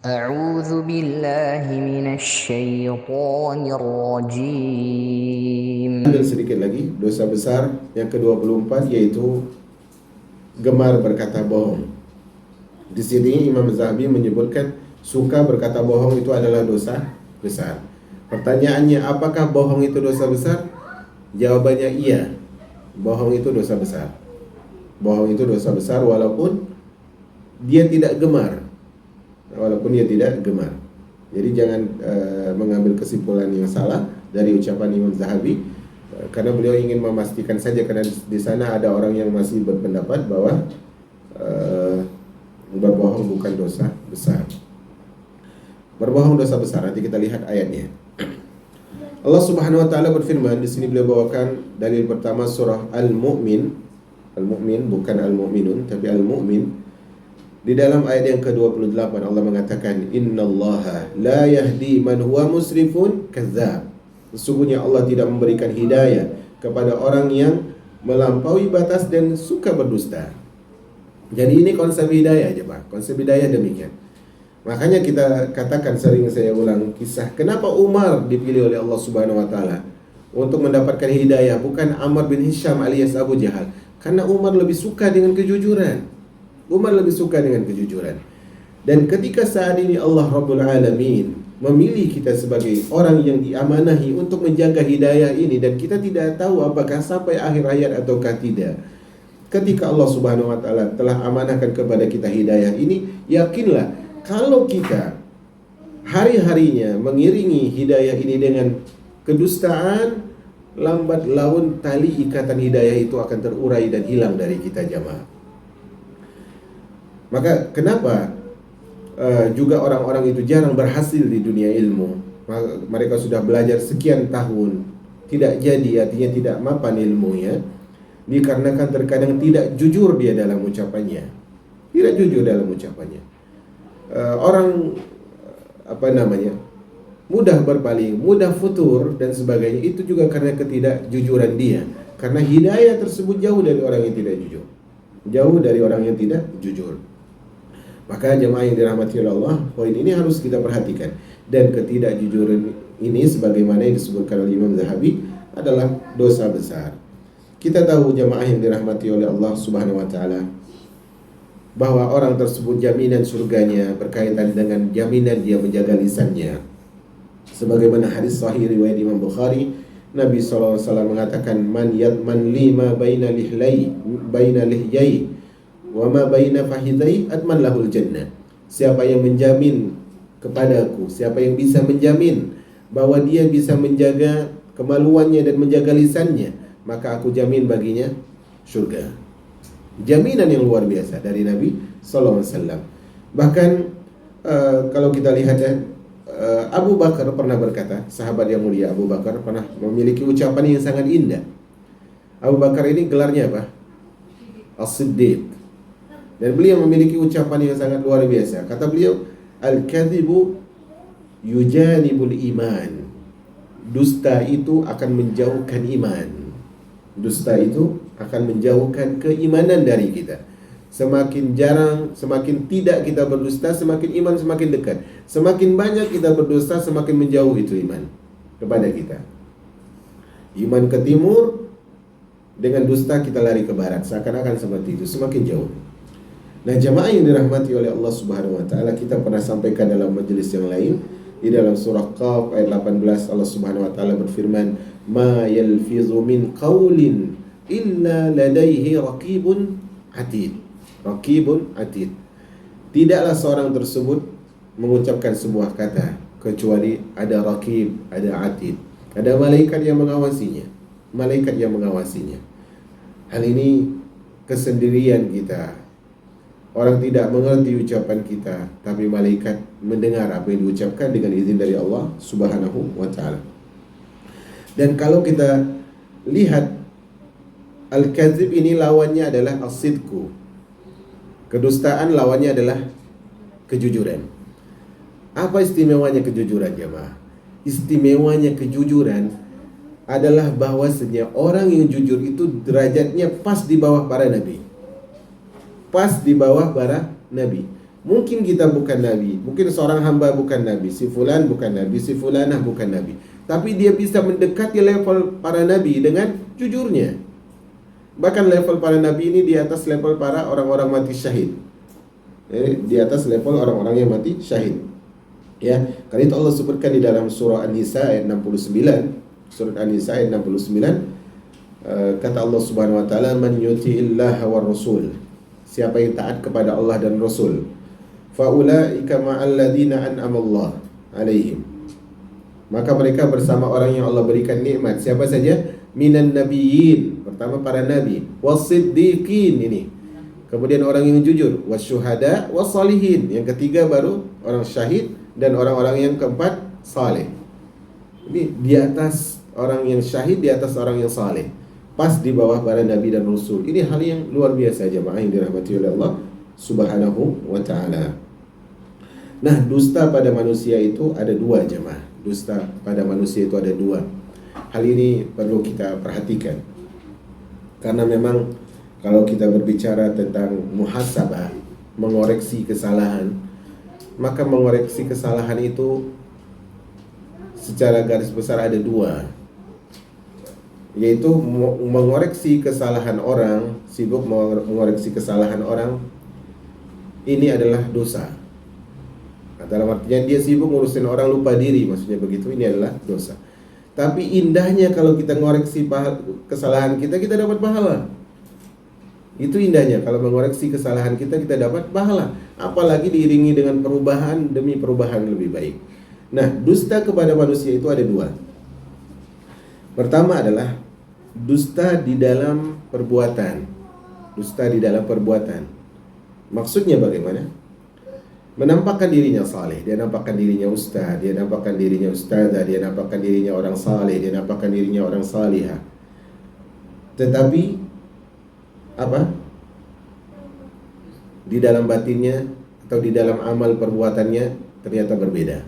أعوذ بالله من الشيطان الرجيم. Ambil sedikit lagi dosa besar yang ke-24, yaitu gemar berkata bohong. Di sini Imam Zahabi menyebutkan suka berkata bohong itu adalah dosa besar. Pertanyaannya, apakah bohong itu dosa besar? Jawabannya iya. Bohong itu dosa besar. Bohong itu dosa besar walaupun dia tidak gemar. Jadi jangan mengambil kesimpulan yang salah dari ucapan Imam Zahabi, karena beliau ingin memastikan saja, karena di sana ada orang yang masih berpendapat bahwa berbohong bukan dosa besar. Berbohong dosa besar. Nanti kita lihat ayatnya. Allah Subhanahu wa taala berfirman, di sini beliau bawakan dalil pertama surah Al-Mu'min. Al-Mu'min bukan Al-Mu'minun, tapi Al-Mu'min. Di dalam ayat yang ke-28 Allah mengatakan, innallaha la yahdi man huwa musrifun kadzdzab. Sesungguhnya Allah tidak memberikan hidayah kepada orang yang melampaui batas dan suka berdusta. Jadi ini konsep hidayah aja, Pak. Konsep hidayah demikian. Makanya kita katakan, sering saya ulang kisah, kenapa Umar dipilih oleh Allah Subhanahu wa taala untuk mendapatkan hidayah, bukan Ammar bin Hisham alias Abu Jahal. Karena Umar lebih suka dengan kejujuran. Dan ketika saat ini Allah Rabbul Alamin memilih kita sebagai orang yang diamanahi untuk menjaga hidayah ini, dan kita tidak tahu apakah sampai akhir hayat ataukah tidak. Ketika Allah Subhanahu wa taala telah amanahkan kepada kita hidayah ini, yakinlah kalau kita hari-harinya mengiringi hidayah ini dengan kedustaan, lambat laun tali ikatan hidayah itu akan terurai dan hilang dari kita, jamaah. Maka kenapa juga orang-orang itu jarang berhasil di dunia ilmu? Mereka sudah belajar sekian tahun, tidak jadi, artinya tidak mapan ilmunya, dikarenakan terkadang tidak jujur dia dalam ucapannya. Orang mudah berpaling, mudah futur dan sebagainya, itu juga karena ketidakjujuran dia. Karena hidayah tersebut jauh dari orang yang tidak jujur. Maka jemaah yang dirahmati oleh Allah, poin ini harus kita perhatikan. Dan ketidakjujuran ini, sebagaimana yang disebutkan oleh Imam Zahabi, adalah dosa besar. Kita tahu jemaah yang dirahmati oleh Allah Subhanahu wa taala, bahwa orang tersebut jaminan surganya berkaitan dengan jaminan dia menjaga lisannya. Sebagaimana hadis sahih riwayat Imam Bukhari, Nabi SAW mengatakan, man yadman lima baina lihyai wa ma baina fahidai adman lahul jannah. Siapa yang menjamin kepadaku, siapa yang bisa menjamin bahwa dia bisa menjaga kemaluannya dan menjaga lisannya, maka aku jamin baginya surga. Jaminan yang luar biasa dari Nabi sallallahu alaihi wasallam. Bahkan kalau kita lihat Abu Bakar pernah berkata, sahabat yang mulia Abu Bakar pernah memiliki ucapan yang sangat indah. Abu Bakar ini gelarnya apa? As-Siddiq. Dan beliau memiliki ucapan yang sangat luar biasa. Kata beliau, al-kadhibu yujanibul iman. Dusta itu akan menjauhkan iman. Dusta itu akan menjauhkan keimanan dari kita. Semakin jarang, semakin tidak kita berdusta, semakin iman semakin dekat. Semakin banyak kita berdusta, semakin menjauh itu iman kepada kita. Iman ke timur, dengan dusta kita lari ke barat. Seakan-akan seperti itu, semakin jauh. Nah, jemaah yang dirahmati oleh Allah Subhanahu wa taala, kita pernah sampaikan dalam majelis yang lain, di dalam surah Qaf ayat 18 Allah Subhanahu wa taala berfirman, "Ma yalfizu min qaulin illa ladaihi raqibun atid." Raqibun atid. Tidaklah seorang tersebut mengucapkan sebuah kata kecuali ada raqib, ada atid. Ada malaikat yang mengawasinya. Hal ini kesendirian kita. Orang tidak mengerti ucapan kita, tapi malaikat mendengar apa yang diucapkan dengan izin dari Allah Subhanahu wa taala. Dan kalau kita lihat, al-kadzib ini lawannya adalah as-sidqu. Kedustaan lawannya adalah kejujuran. Apa istimewanya kejujuran, jemaah? Istimewanya kejujuran adalah bahwasanya orang yang jujur itu derajatnya pas di bawah para nabi. Mungkin kita bukan nabi, mungkin seorang hamba bukan nabi, si fulan bukan nabi, si fulanah bukan nabi, tapi dia bisa mendekati level para nabi dengan jujurnya. Bahkan level para nabi ini di atas level para orang-orang mati syahid. Di atas level orang-orang yang mati syahid. Ya, karena itu Allah sebutkan di dalam surah An-Nisa ayat 69. Surah An-Nisa ayat 69, kata Allah Subhanahu wa taala, "Man yuti'illaha war rasul." Siapa yang taat kepada Allah dan Rasul, faulaika ma'al ladzina an'ama Allah 'alaihim. Maka mereka bersama orang yang Allah berikan nikmat. Siapa saja? Minan nabiyyin, pertama para nabi, wasiddiqin, ini. Kemudian orang yang jujur, wasyuhada, wassalihin. Yang ketiga baru orang syahid, dan orang-orang yang keempat saleh. Ini di atas orang yang syahid, di atas orang yang saleh. Pas di bawah para nabi dan rasul. Ini hal yang luar biasa jemaah yang dirahmati oleh Allah Subhanahu wa taala. Nah, dusta pada manusia itu ada dua jemaah. Dusta pada manusia itu ada dua. Hal ini perlu kita perhatikan. Karena memang kalau kita berbicara tentang muhasabah, mengoreksi kesalahan, maka mengoreksi kesalahan itu secara garis besar ada dua, yaitu mengoreksi kesalahan orang, sibuk mengoreksi kesalahan orang, ini adalah dosa. Dalam artinya dia sibuk ngurusin orang, lupa diri, maksudnya begitu, ini adalah dosa. Tapi indahnya kalau kita mengoreksi kesalahan kita, kita dapat pahala. Itu indahnya, kalau mengoreksi kesalahan kita, kita dapat pahala. Apalagi diiringi dengan perubahan demi perubahan lebih baik. Nah, dusta kepada manusia itu ada dua. Pertama adalah dusta di dalam perbuatan. Dusta di dalam perbuatan. Maksudnya bagaimana? Menampakkan dirinya saleh, dia nampakkan dirinya ustaz, dia nampakkan dirinya ustazah, dia nampakkan dirinya orang saleh, dia nampakkan dirinya orang salihah. Tetapi apa? Di dalam batinnya atau di dalam amal perbuatannya ternyata berbeda.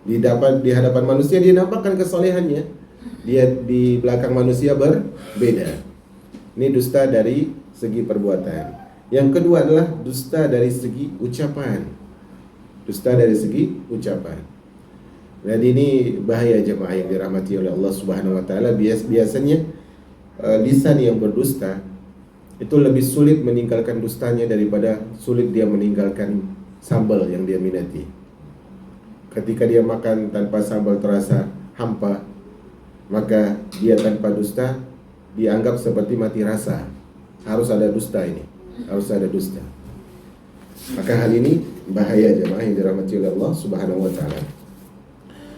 Di hadapan manusia dia nampakkan kesolehannya, dia di belakang manusia berbeda. Ini dusta dari segi perbuatan. Yang kedua adalah dusta dari segi ucapan. Dusta dari segi ucapan. Dan ini bahaya jemaah yang dirahmati oleh Allah Subhanahu wa taala. Biasanya lisan yang berdusta itu lebih sulit meninggalkan dustanya daripada sulit dia meninggalkan sambal yang dia minati. Ketika dia makan tanpa sambal terasa hampa, maka dia tanpa dusta dianggap seperti mati rasa. Harus ada dusta ini, harus ada dusta. Maka hal ini bahaya jemaah yang dirahmati oleh Allah Subhanahu wa taala.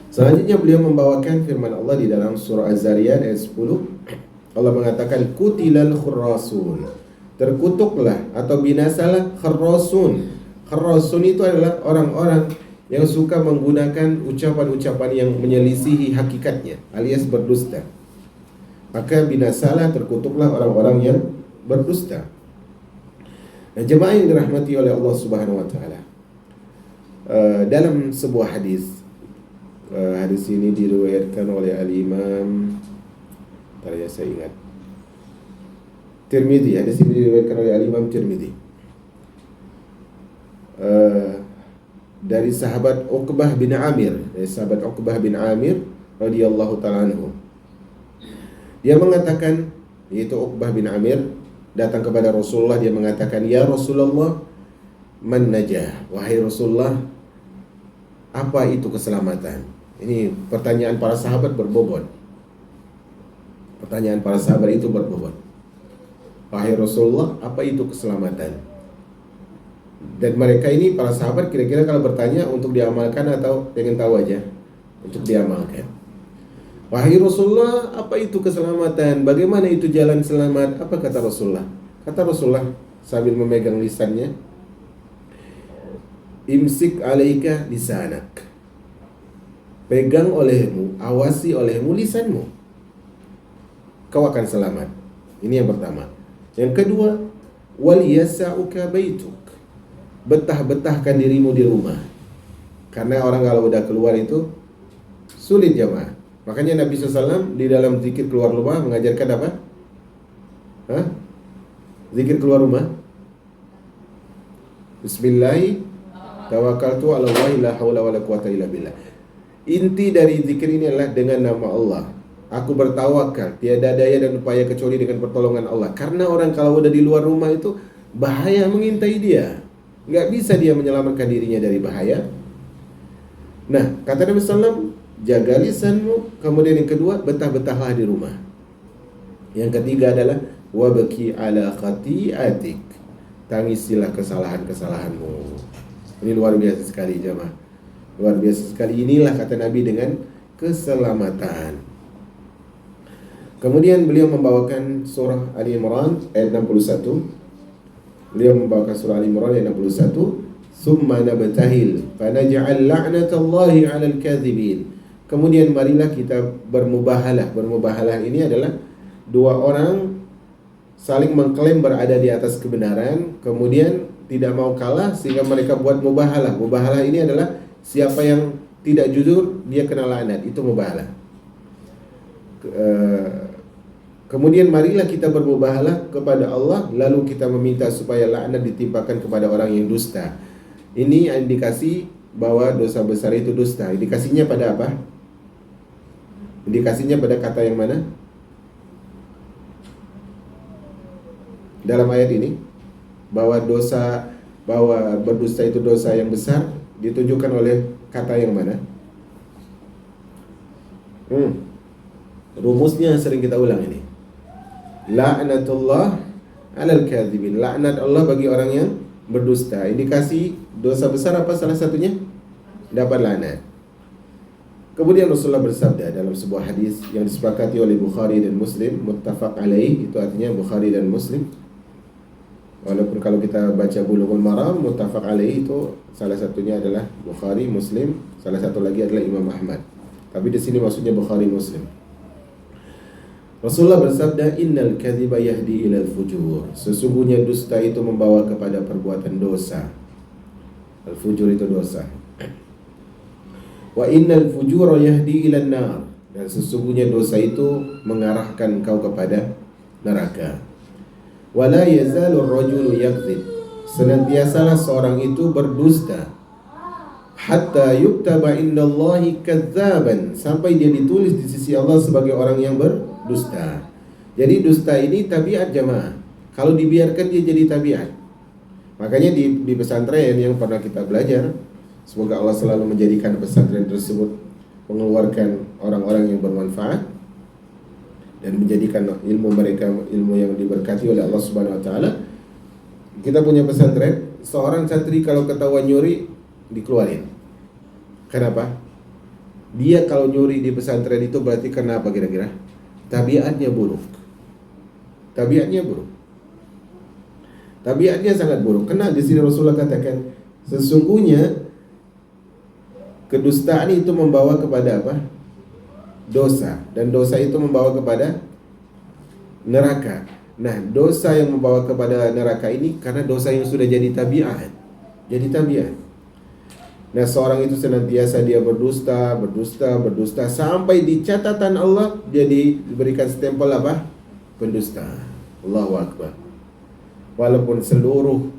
Selanjutnya beliau membawakan firman Allah di dalam surah Az-Zariyat ayat 10. Allah mengatakan kutilal khurrasun, terkutuklah atau binasalah khurrasun. Khurrasun itu adalah orang-orang yang suka menggunakan ucapan-ucapan yang menyelisihi hakikatnya alias berdusta. Maka binasalah, terkutuklah orang-orang yang berdusta. Nah, jemaah yang dirahmati oleh Allah Subhanahu wa taala, dalam sebuah hadis, hadis ini diriwayatkan oleh Al-Imam, saya ingat, Tirmidzi. Hadis ini diriwayatkan oleh Al-Imam Tirmidzi dari sahabat Uqbah bin Amir, radhiyallahu taala anhu. Dia mengatakan, yaitu Uqbah bin Amir datang kepada Rasulullah, dia mengatakan, "Ya Rasulullah, man najah?" Wahai Rasulullah, apa itu keselamatan? Ini pertanyaan para sahabat berbobot. Pertanyaan para sahabat itu berbobot. Wahai Rasulullah, apa itu keselamatan? Dan mereka ini, para sahabat, kira-kira kalau bertanya untuk diamalkan atau pengen tahu aja? Untuk diamalkan. Wahai Rasulullah, apa itu keselamatan? Bagaimana itu jalan selamat? Apa kata Rasulullah? Kata Rasulullah sambil memegang lisannya, imsik alaika lisanak. Pegang olehmu, awasi olehmu lisanmu, kau akan selamat. Ini yang pertama. Yang kedua, wal yasa'uka baituk. Betah-betahkan dirimu di rumah. Karena orang kalau udah keluar itu sulit jemaah. Makanya Nabi SAW di dalam zikir keluar rumah mengajarkan apa? Zikir keluar rumah. Bismillah Tawakkaltu 'ala Allah la haula wala quwata illa billah. Inti dari zikir ini adalah dengan nama Allah. Aku bertawakal, tiada daya dan upaya kecuali dengan pertolongan Allah. Karena orang kalau udah di luar rumah itu bahaya mengintai dia. Nggak bisa dia menyelamatkan dirinya dari bahaya. Nah, kata Nabi SAW, jaga lisanmu. Kemudian yang kedua, betah-betahlah di rumah. Yang ketiga adalah wabaki ala khati'atik. Tangisilah kesalahan-kesalahanmu. Ini luar biasa sekali jemaah. Luar biasa sekali. Inilah kata Nabi dengan keselamatan. Kemudian beliau membawakan surah Ali Imran ayat 61. Beliau membawakan surah Ali Imran ayat 61. Summa nabtahil fanaj'al la'natallahi 'alal kadhibin. Kemudian marilah kita bermubahalah. Bermubahalah ini adalah dua orang saling mengklaim berada di atas kebenaran, kemudian tidak mau kalah sehingga mereka buat mubahalah. Mubahalah ini adalah siapa yang tidak jujur dia kena laknat, itu mubahalah. Kemudian marilah kita bermubahalah kepada Allah, lalu kita meminta supaya laknat ditimpakan kepada orang yang dusta. Ini indikasi bahwa dosa besar itu dusta. Indikasinya pada apa? Indikasinya pada kata yang mana? Dalam ayat ini bahwa berdusta itu dosa yang besar ditunjukkan oleh kata yang mana? Rumusnya sering kita ulang ini. La'natullah 'alal kadhibin. Laknat Allah bagi orang yang berdusta. Indikasi dosa besar apa salah satunya? Dapat laknat. Kemudian Rasulullah bersabda dalam sebuah hadis yang disepakati oleh Bukhari dan Muslim, muttafaq alaih, itu artinya Bukhari dan Muslim. Walaupun kalau kita baca Bulughul Maram, muttafaq alaih itu salah satunya adalah Bukhari, Muslim, salah satu lagi adalah Imam Ahmad. Tapi di sini maksudnya Bukhari, Muslim. Rasulullah bersabda, innal kadhiba yahdi ilal fujur. Sesungguhnya dusta itu membawa kepada perbuatan dosa. Al-fujur itu dosa. Wa innal fujura yahdi ilan nar. Dan sesungguhnya dosa itu mengarahkan kau kepada neraka. Wala yazalu ar-rajulu yakdzib. Senantiasalah seorang itu berdusta. Hatta yuktaba indallahi kadzaban. Sampai dia ditulis di sisi Allah sebagai orang yang berdusta. Jadi dusta ini tabiat jemaah. Kalau dibiarkan dia jadi tabiat. Makanya di pesantren yang pernah kita belajar, semoga Allah selalu menjadikan pesantren tersebut mengeluarkan orang-orang yang bermanfaat dan menjadikan ilmu mereka ilmu yang diberkati oleh Allah Subhanahu wa taala. Kita punya pesantren, seorang santri kalau ketahuan nyuri dikeluarin. Kenapa? Dia kalau nyuri di pesantren itu berarti kenapa kira-kira? Tabiatnya buruk. Tabiatnya buruk. Tabiatnya sangat buruk. Karena di sini Rasulullah katakan, sesungguhnya kedustaan itu membawa kepada apa? Dosa. Dan dosa itu membawa kepada neraka. Nah, dosa yang membawa kepada neraka ini karena dosa yang sudah jadi tabiat. Jadi tabiat. Nah, seorang itu senantiasa dia berdusta sampai di catatan Allah dia diberikan stempel apa? Pendusta. Allahu Akbar. Walaupun seluruh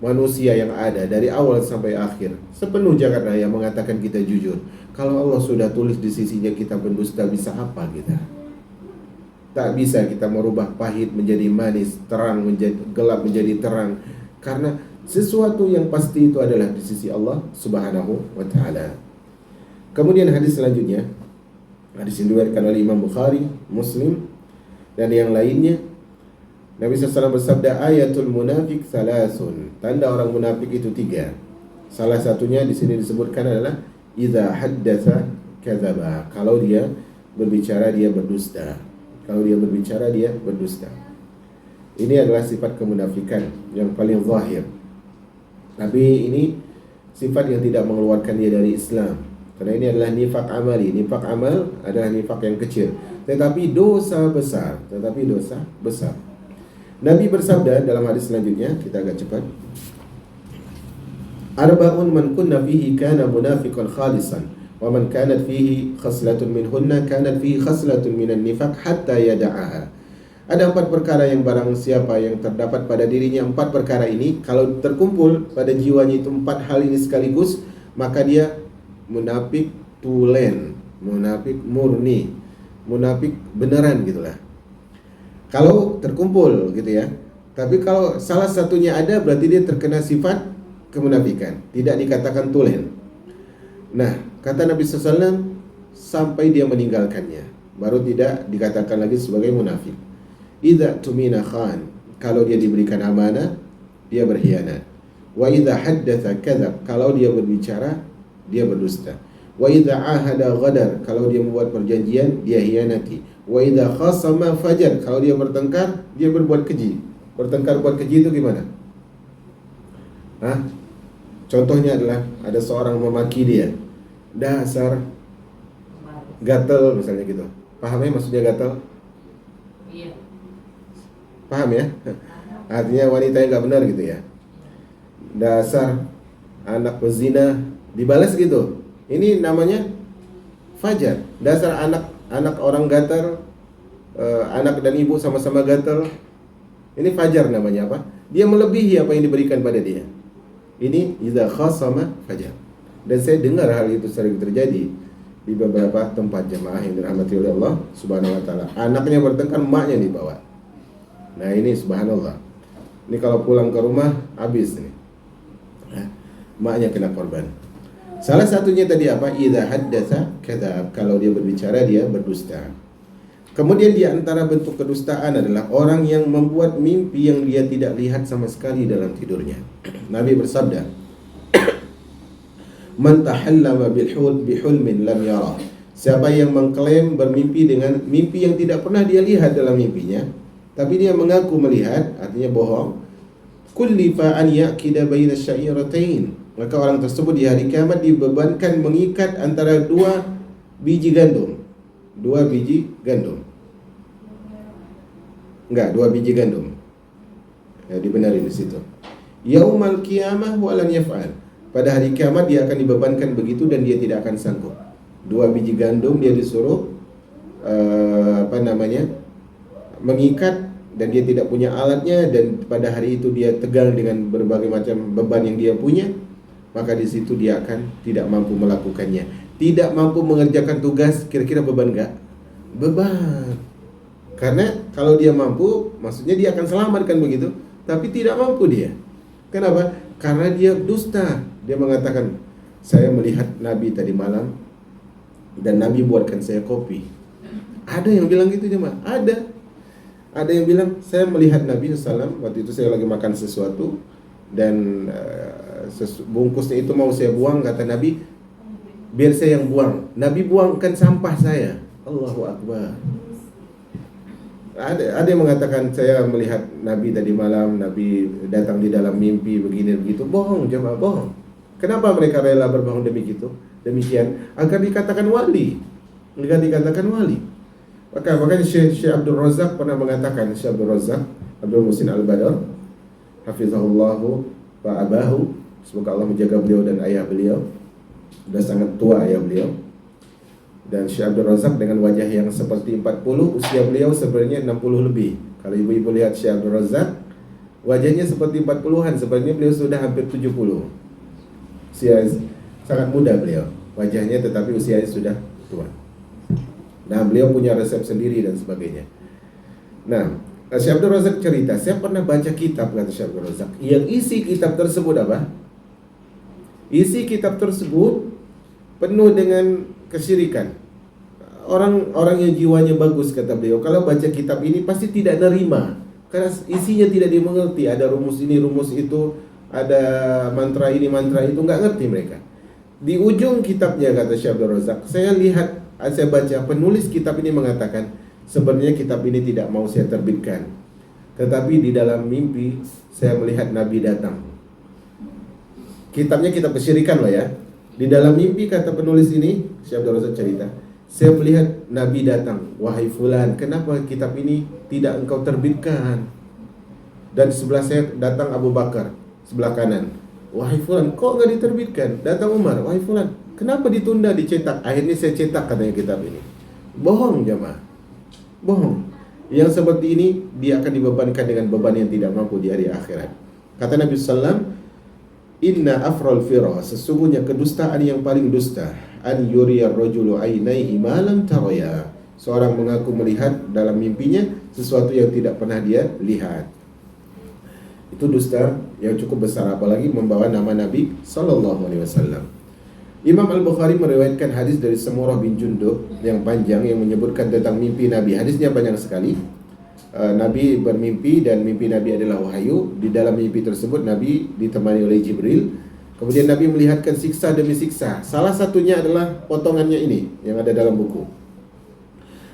manusia yang ada dari awal sampai akhir sepenuh jagat raya mengatakan kita jujur. Kalau Allah sudah tulis di sisinya kita pendusta, bisa apa kita? Tak bisa kita merubah pahit menjadi manis, terang menjadi gelap menjadi terang. Karena sesuatu yang pasti itu adalah di sisi Allah Subhanahu wa taala. Kemudian hadis selanjutnya, hadis yang diriwayatkan oleh Imam Bukhari, Muslim dan yang lainnya. Nabi SAW bersabda, ayatul munafik salasun. Tanda orang munafik itu 3. Salah satunya di sini disebutkan adalah idza haddatsa kadzaba. Kalau dia berbicara dia berdusta. Kalau dia berbicara dia berdusta. Ini adalah sifat kemunafikan yang paling zahir. Tapi ini sifat yang tidak mengeluarkan dia dari Islam. Karena ini adalah nifak amali. Nifak amal adalah nifak yang kecil, tetapi dosa besar. Nabi bersabda dalam hadis selanjutnya, kita agak cepat. Arba'un man kunna fihi kana munafiqan khalisan wa man kanat fihi khaslatun minhunna kanat fihi khaslatun minan nifaq hatta yada'aha. Ada 4 perkara yang barang siapa yang terdapat pada dirinya 4 perkara ini, kalau terkumpul pada jiwanya itu 4 hal ini sekaligus, maka dia munafik tulen, munafik murni, munafik beneran gitulah. Kalau terkumpul gitu ya. Tapi kalau salah satunya ada, berarti dia terkena sifat kemunafikan, tidak dikatakan tulen. Nah, kata Nabi SAW, sampai dia meninggalkannya, baru tidak dikatakan lagi sebagai munafik. Idza tumina khan, kalau dia diberikan amanah, dia berkhianat. Wa idza haddatsa kadzab, kalau dia berbicara, dia berdusta. Wa idza ahada ghadar, kalau dia membuat perjanjian, dia hianati. Wa idza khasama fajar, kalau dia bertengkar, dia berbuat keji. Bertengkar buat keji itu gimana? Contohnya adalah ada seorang memaki dia, dasar gatel misalnya gitu. Paham ya maksudnya gatel? Iya. Paham ya? Artinya wanita yang gak benar gitu ya. Dasar anak pezina, dibalas gitu. Ini namanya fajar. Dasar anak orang gatal, anak dan ibu sama-sama gatal. Ini fajar namanya apa? Dia melebihi apa yang diberikan pada dia. Ini idza khasama fajar. Dan saya dengar hal itu sering terjadi di beberapa tempat jemaah yang dirahmati oleh Allah Subhanahu wa taala. Anaknya bertengkar, maknya dibawa. Nah, ini subhanallah. Ini kalau pulang ke rumah habis nih. Maknya kena korban. Salah satunya tadi apa? Idza haddatsa kadzab, kalau dia berbicara dia berdusta. Kemudian di antara bentuk kedustaan adalah orang yang membuat mimpi yang dia tidak lihat sama sekali dalam tidurnya. Nabi bersabda, "Man tahallama bihulmin lam yara." Siapa yang mengklaim bermimpi dengan mimpi yang tidak pernah dia lihat dalam mimpinya, tapi dia mengaku melihat, artinya bohong. Kullifa an yaqida baina syairatain, maka orang tersebut di hari kiamat dibebankan mengikat antara 2 biji gandum. 2 biji gandum. Enggak, 2 biji gandum. Ya, dibenarin di situ. Yaumal qiyamah wa lan yaf'al. Pada hari kiamat dia akan dibebankan begitu dan dia tidak akan sanggup. 2 biji gandum dia disuruh mengikat, dan dia tidak punya alatnya, dan pada hari itu dia tegang dengan berbagai macam beban yang dia punya, maka di situ dia akan tidak mampu melakukannya. Tidak mampu mengerjakan tugas, kira-kira beban enggak? Beban. Karena kalau dia mampu, maksudnya dia akan selamatkan begitu, tapi tidak mampu dia. Kenapa? Karena dia dusta. Dia mengatakan, saya melihat Nabi tadi malam dan Nabi buatkan saya kopi. Ada yang bilang gitu jemaah? Ada yang bilang, saya melihat Nabi SAW, waktu itu saya lagi makan sesuatu, dan bungkusnya itu mau saya buang, kata Nabi, biar saya yang buang. Nabi buangkan sampah saya. Allahu Akbar. Ada yang mengatakan, saya melihat Nabi tadi malam, Nabi datang di dalam mimpi begini begitu. Bohong jemaah, bohong. Kenapa mereka rela berbohong demikian? Agar dikatakan wali. Agar dikatakan wali. Makanya Syekh Abdul Razak pernah mengatakan, Syekh Abdul Razak Abdul Muhsin Al-Badar, hafizahullahu wa abahu, semoga Allah menjaga beliau dan ayah beliau. Sudah sangat tua ayah beliau. Dan Syekh Abdul Razak dengan wajah yang seperti 40, usia beliau sebenarnya 60 lebih. Kalau ibu-ibu lihat Syekh Abdul Razak, wajahnya seperti 40-an, sebenarnya beliau sudah hampir 70. Usia sangat muda beliau wajahnya, tetapi usianya sudah tua. Nah, beliau punya resep sendiri dan sebagainya. Nah, Syekh Abdul Razak cerita, saya pernah baca kitab, kata Syekh Abdul Razak, yang isi kitab tersebut apa? Isi kitab tersebut penuh dengan kesyirikan. Orang yang jiwanya bagus, kata beliau, kalau baca kitab ini pasti tidak nerima, karena isinya tidak dimengerti. Ada rumus ini, rumus itu, ada mantra ini, mantra itu, nggak ngerti mereka. Di ujung kitabnya, kata Syekh Abdul Razak, saya baca penulis kitab ini mengatakan, sebenarnya kitab ini tidak mau saya terbitkan, tetapi di dalam mimpi saya melihat Nabi datang. Kitabnya kitab kesyirikan loh ya. Di dalam mimpi, kata penulis ini, Syekh Abdul Razak cerita, saya melihat Nabi datang. Wahai fulan, kenapa kitab ini tidak engkau terbitkan? Dan sebelah saya datang Abu Bakar, sebelah kanan. Wahai fulan, kok nggak diterbitkan? Datang Umar. Wahai fulan, kenapa ditunda dicetak? Akhirnya saya cetak, katanya, kitab ini. Bohong jemaah, bohong. Yang seperti ini dia akan dibebankan dengan beban yang tidak mampu di hari akhirat. Kata Nabi sallam, "Inna afral fira," sesungguhnya kedustaan yang paling dusta, an yuriyar rajulu ainaihi ma lam taraya. Seorang mengaku melihat dalam mimpinya sesuatu yang tidak pernah dia lihat. Itu dusta yang cukup besar, apalagi membawa nama Nabi sallallahu alaihi wasallam. Imam Al-Bukhari meriwayatkan hadis dari Samurah bin Jundub yang panjang yang menyebutkan tentang mimpi Nabi. Hadisnya banyak sekali. Nabi bermimpi dan mimpi Nabi adalah wahyu. Di dalam mimpi tersebut Nabi ditemani oleh Jibril. Kemudian Nabi melihatkan siksa demi siksa. Salah satunya adalah potongannya ini yang ada dalam buku.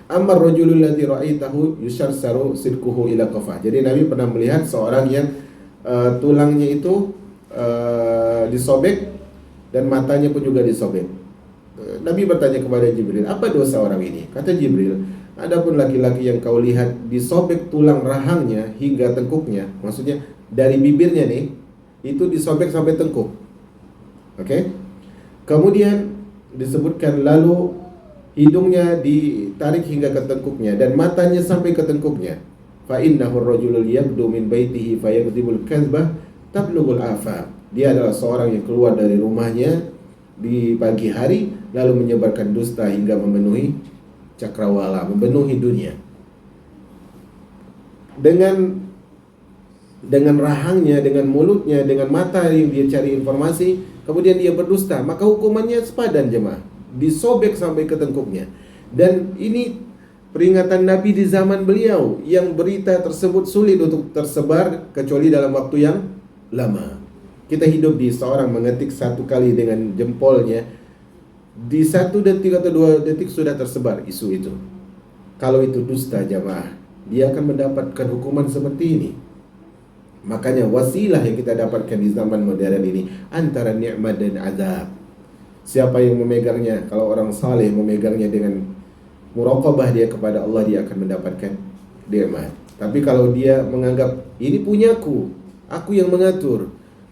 Ammar rajulul ladzi ra'aitahu yusharsaru sidquhu ila qafah. Jadi Nabi pernah melihat seorang yang tulangnya itu disobek dan matanya pun juga disobek. Nabi bertanya kepada Jibril, apa dosa orang ini? Kata Jibril, adapun laki-laki yang kau lihat disobek tulang rahangnya hingga tengkuknya, maksudnya dari bibirnya nih, itu disobek sampai tengkuk. Oke? Kemudian disebutkan lalu hidungnya ditarik hingga ke tengkuknya dan matanya sampai ke tengkuknya. Fa innahu ar-rajulul yabdu min baitihi fayakdzibul kadzbah tablughul afaq. Dia adalah seorang yang keluar dari rumahnya di pagi hari lalu menyebarkan dusta hingga memenuhi cakrawala, memenuhi dunia. Dengan rahangnya, dengan mulutnya, dengan mata yang dia cari informasi, kemudian dia berdusta, maka hukumannya sepadan jemaah, disobek sampai ke tengkuknya. Dan ini peringatan Nabi di zaman beliau yang berita tersebut sulit untuk tersebar kecuali dalam waktu yang lama. Kita hidup di seorang mengetik satu kali dengan jempolnya, di 1 detik atau 2 detik sudah tersebar isu itu. Kalau itu dusta jamaah, dia akan mendapatkan hukuman seperti ini. Makanya wasilah yang kita dapatkan di zaman modern ini antara nikmat dan azab. Siapa yang memegangnya, kalau orang saleh memegangnya dengan muraqabah dia kepada Allah, dia akan mendapatkan nikmat. Tapi kalau dia menganggap ini punyaku, aku yang mengatur,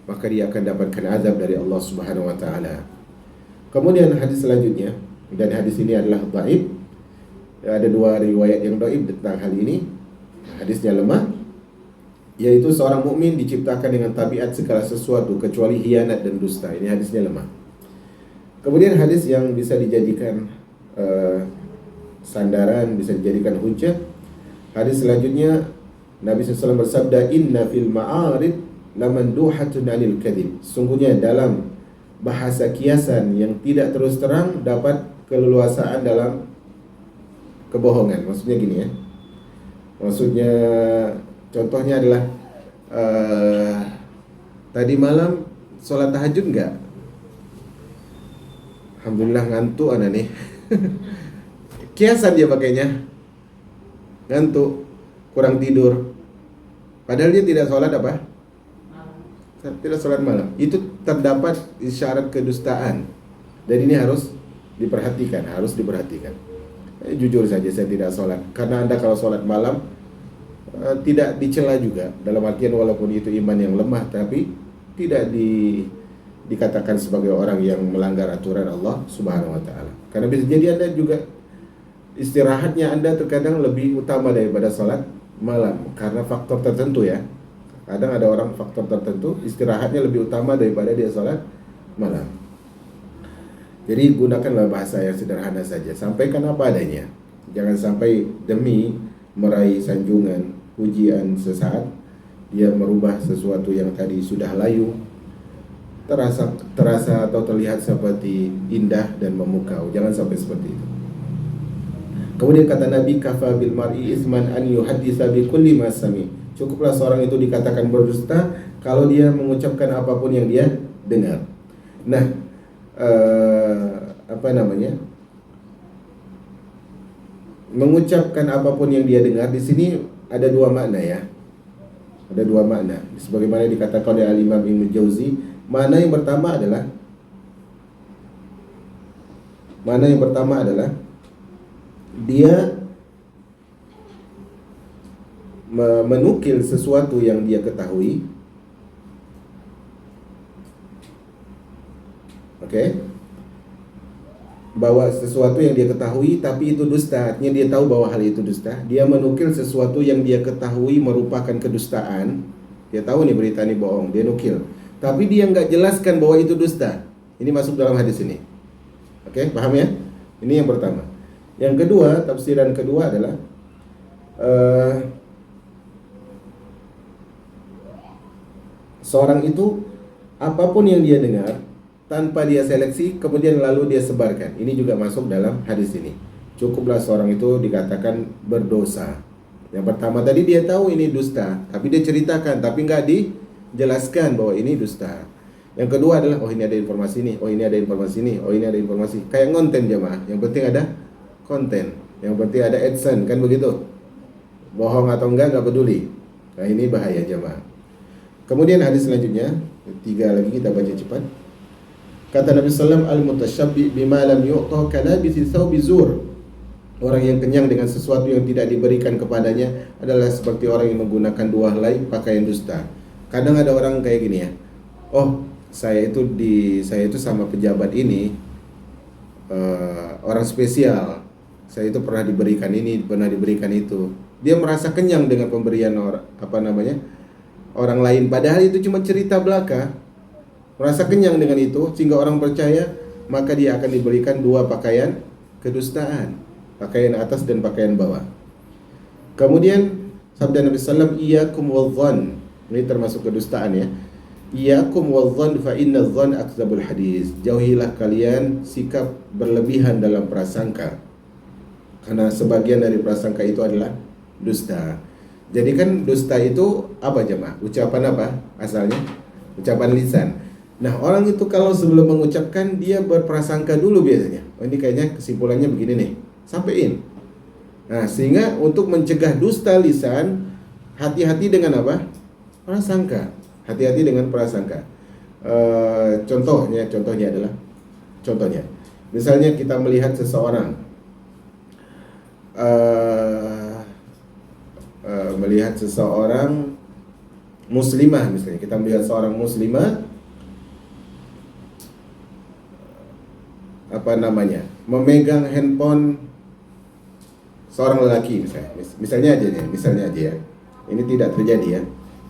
maka dia akan dapatkan azab dari Allah Subhanahu wa taala. Kemudian hadis selanjutnya, dan hadis ini adalah dhaif. Ada 2 riwayat yang dhaif tentang hal ini. Hadisnya lemah, yaitu seorang mukmin diciptakan dengan tabiat segala sesuatu kecuali khianat dan dusta. Ini hadisnya lemah. Kemudian hadis yang bisa dijadikan sandaran, bisa dijadikan hujjah. Hadis selanjutnya Nabi SAW bersabda, "Inna fil ma'arid lamanduhatun 'anil kadhib." Sungguhnya dalam bahasa kiasan yang tidak terus terang dapat keleluasaan dalam kebohongan. Maksudnya gini ya. Maksudnya contohnya adalah tadi malam sholat tahajud enggak? Alhamdulillah ngantuk anak nih. Kiasan dia pakainya. Ngantuk, kurang tidur. Padahal dia tidak sholat apa? Tidak sholat malam. Itu terdapat isyarat kedustaan. Dan ini harus diperhatikan, jujur saja saya tidak sholat. Karena Anda kalau sholat malam tidak dicela juga. Dalam artian walaupun itu iman yang lemah, tapi tidak dikatakan sebagai orang yang melanggar aturan Allah Subhanahu wa taala. Karena bisa jadi Anda juga istirahatnya Anda terkadang lebih utama daripada sholat malam karena faktor tertentu ya. Kadang ada orang faktor tertentu istirahatnya lebih utama daripada dia sholat malam. Jadi gunakanlah bahasa yang sederhana saja. Sampaikan apa adanya. Jangan sampai demi meraih sanjungan, pujian sesaat, dia merubah sesuatu yang tadi sudah layu, terasa atau terlihat seperti indah dan memukau. Jangan sampai seperti itu. Kemudian kata Nabi, "Kafa bil mar'i isman an yuhaddisa bi kulli ma sami." Cukuplah seorang itu dikatakan berdusta kalau dia mengucapkan apapun yang dia dengar. Nah, mengucapkan apapun yang dia dengar di sini ada 2 makna ya. Ada 2 makna. Sebagaimana dikatakan oleh Al-Imam Ibnu Jauzi, makna yang pertama adalah dia menukil sesuatu yang dia ketahui. Oke. bahwa sesuatu yang dia ketahui tapi itu dusta, artinya dia tahu bahwa hal itu dusta. Dia menukil sesuatu yang dia ketahui merupakan kedustaan. Dia tahu nih berita ini bohong, dia nukil. Tapi dia nggak jelaskan bahwa itu dusta. Ini masuk dalam hadis ini. Oke, paham ya? Ini yang pertama. Yang kedua, tafsiran kedua adalah seorang itu apapun yang dia dengar tanpa dia seleksi, kemudian lalu dia sebarkan. Ini juga masuk dalam hadis ini. Cukuplah seorang itu dikatakan berdosa. Yang pertama tadi dia tahu ini dusta, tapi dia ceritakan, tapi nggak dijelaskan bahwa ini dusta. Yang kedua adalah, oh ini ada informasi ini, oh ini ada informasi ini, oh ini ada informasi. Kayak konten jemaah, yang penting ada konten, yang penting ada AdSense, kan begitu. Bohong atau enggak peduli. Nah ini bahaya jemaah. Kemudian hadis selanjutnya, 3 lagi kita baca cepat. Kata Nabi sallallahu alaihi wasallam, al-mutasyabbi bima lam yu'ta kalabisi thawbi zur. Orang yang kenyang dengan sesuatu yang tidak diberikan kepadanya adalah seperti orang yang menggunakan 2 helai pakaian dusta. Kadang ada orang kayak gini ya. Oh, saya itu sama pejabat ini orang spesial. Saya itu pernah diberikan ini, pernah diberikan itu. Dia merasa kenyang dengan pemberian orang lain, padahal itu cuma cerita belaka. Merasa kenyang dengan itu sehingga orang percaya, maka dia akan diberikan 2 pakaian kedustaan, pakaian atas dan pakaian bawah. Kemudian sabda Nabi sallallahu alaihi wasallam, iyyakum wadh-dhann. Ini termasuk kedustaan ya. Iyyakum wadh-dhann fa inna adh-dhann akdzabul hadis. Jauhilah kalian sikap berlebihan dalam prasangka, karena sebagian dari prasangka itu adalah dusta. Jadi kan dusta itu apa jemaah? Ucapan apa asalnya? Ucapan lisan. Nah orang itu kalau sebelum mengucapkan dia berprasangka dulu biasanya. Oh ini kayaknya kesimpulannya begini nih, sampein. Nah sehingga untuk mencegah dusta lisan, hati-hati dengan apa? Prasangka. Hati-hati dengan prasangka. Contohnya misalnya kita melihat seseorang muslimah, misalnya kita melihat seorang muslimah memegang handphone seorang lelaki misalnya aja ya. Ini tidak terjadi ya.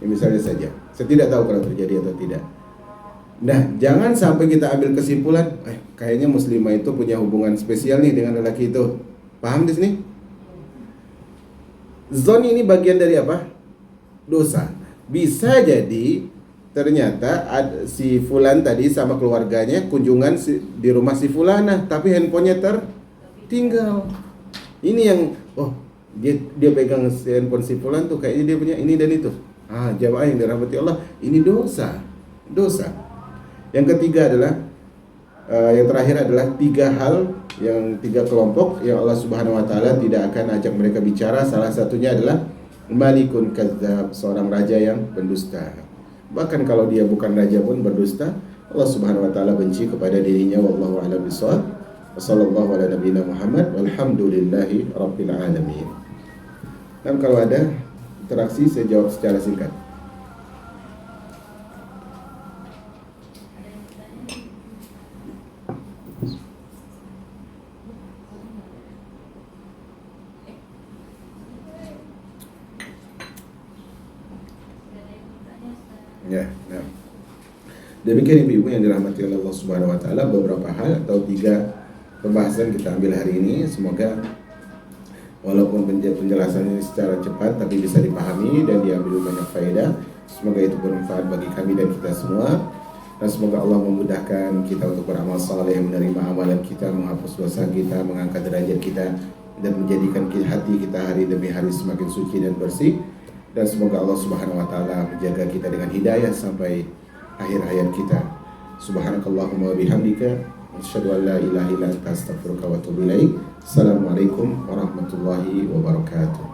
Ini misalnya saja. Saya tidak tahu kalau terjadi atau tidak. Nah, jangan sampai kita ambil kesimpulan, kayaknya muslimah itu punya hubungan spesial nih dengan lelaki itu. Paham di sini? Zon ini bagian dari apa? Dosa. Bisa jadi ternyata si fulan tadi sama keluarganya kunjungan di rumah si fulana, tapi handphonenya tertinggal. Ini yang dia pegang handphone si fulan tuh, kayaknya dia punya ini dan itu. Jamaah yang dirahmati Allah, ini dosa. Yang ketiga adalah yang terakhir adalah 3 hal, yang 3 kelompok yang Allah Subhanahu wa taala tidak akan ajak mereka bicara. Salah satunya adalah malikun kadzdzab, seorang raja yang pendusta. Bahkan kalau dia bukan raja pun berdusta, Allah Subhanahu wa taala benci kepada dirinya. Wallahu a'lam bishawab. Wassallallahu ala nabiyina Muhammad walhamdulillahi rabbil alamin. Dan kalau ada interaksi saya jawab secara singkat. Ya, nah. Demikian ibu-ibu yang dirahmati oleh Allah Subhanahu wa taala, beberapa hal atau 3 pembahasan kita ambil hari ini. Semoga walaupun penjelasan ini secara cepat tapi bisa dipahami dan diambil banyak faedah. Semoga itu bermanfaat bagi kami dan kita semua. Dan semoga Allah memudahkan kita untuk beramal saleh, menerima amalan kita, menghapus dosa kita, mengangkat derajat kita, dan menjadikan hati kita hari demi hari semakin suci dan bersih. Dan semoga Allah Subhanahu wa taala menjaga kita dengan hidayah sampai akhir hayat kita. Subhanakallahumma wa bihamdika asyhadu an la ilaha illa anta astaghfiruka wa atubu ilaik. Assalamualaikum warahmatullahi wabarakatuh.